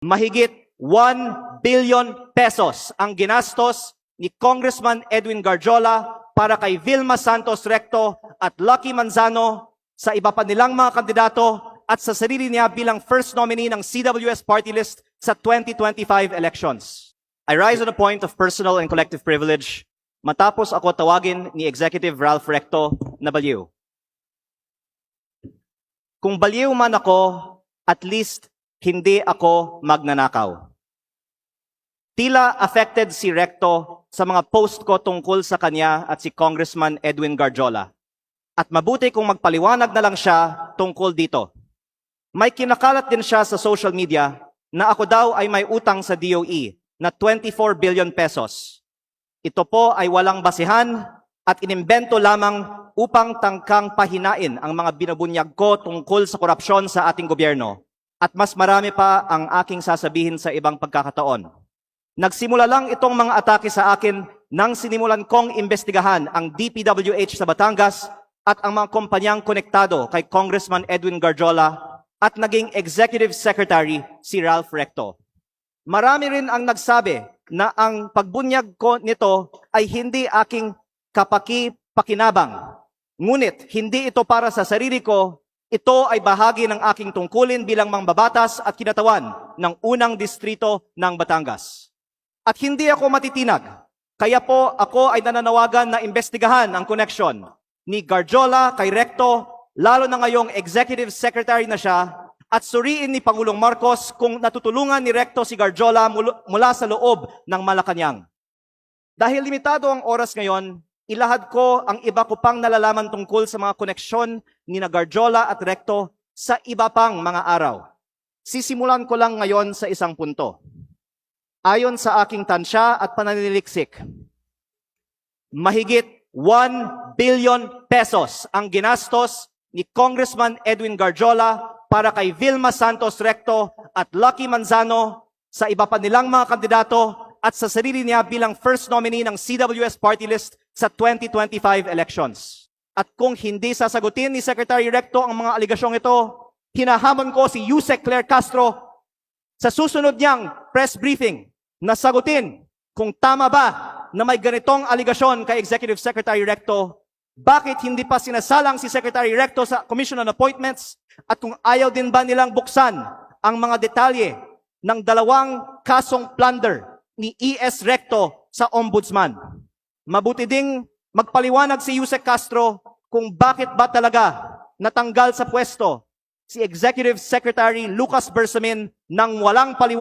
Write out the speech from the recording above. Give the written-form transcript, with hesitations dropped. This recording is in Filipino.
Mahigit 1 billion pesos ang ginastos ni Congressman Edwin Garjola para kay Vilma Santos Recto at Lucky Manzano sa iba pa nilang mga kandidato at sa sarili niya bilang first nominee ng CWS party list sa 2025 elections. I rise on a point of personal and collective privilege matapos ako tawagin ni Executive Ralph Recto na baliw. Kung baliw man ako, at least hindi ako magnanakaw. Tila affected si Recto sa mga post ko tungkol sa kanya at si Congressman Edwin Garjola. At mabuti kung magpaliwanag na lang siya tungkol dito. May kinakalat din siya sa social media na ako daw ay may utang sa DOE na 24 billion pesos. Ito po ay walang basihan at inimbento lamang upang tangkang pahinain ang mga binubunyag ko tungkol sa korupsyon sa ating gobyerno. At mas marami pa ang aking sasabihin sa ibang pagkakataon. Nagsimula lang itong mga atake sa akin nang sinimulan kong imbestigahan ang DPWH sa Batangas at ang mga kumpanyang konektado kay Congressman Edwin Garjola at naging Executive Secretary si Ralph Recto. Marami rin ang nagsabi na ang pagbunyag ko nito ay hindi aking kapaki-pakinabang. Ngunit hindi ito para sa sarili ko. Ito ay bahagi ng aking tungkulin bilang mangbabatas at kinatawan ng unang distrito ng Batangas. At hindi ako matitinag. Kaya po ako ay nananawagan na imbestigahan ang koneksyon ni Garjola kay Recto, lalo na ngayong Executive Secretary na siya, at suriin ni Pangulong Marcos kung natutulungan ni Recto si Garjola mula sa loob ng Malacanang. Dahil limitado ang oras ngayon, ilahad ko ang iba ko pang nalalaman tungkol sa mga koneksyon ni Garjola at Recto sa iba pang mga araw. Sisimulan ko lang ngayon sa isang punto. Ayon sa aking tansya at pananiliksik, mahigit 1 billion pesos ang ginastos ni Congressman Edwin Garjola para kay Vilma Santos Recto at Lucky Manzano sa iba pa nilang mga kandidato at sa sarili niya bilang first nominee ng CWS party list sa 2025 elections. At kung hindi sasagutin ni Secretary Recto ang mga aligasyong ito, hinahamon ko si Yusek Claire Castro sa susunod niyang press briefing na sagutin kung tama ba na may ganitong aligasyon kay Executive Secretary Recto, bakit hindi pa sinasalang si Secretary Recto sa Commission on Appointments at kung ayaw din ba nilang buksan ang mga detalye ng 2 kasong plunder ni E.S. Recto sa Ombudsman. Mabuti ding magpaliwanag si Yusek Castro kung bakit ba talaga natanggal sa pwesto si Executive Secretary Lucas Bersamin nang walang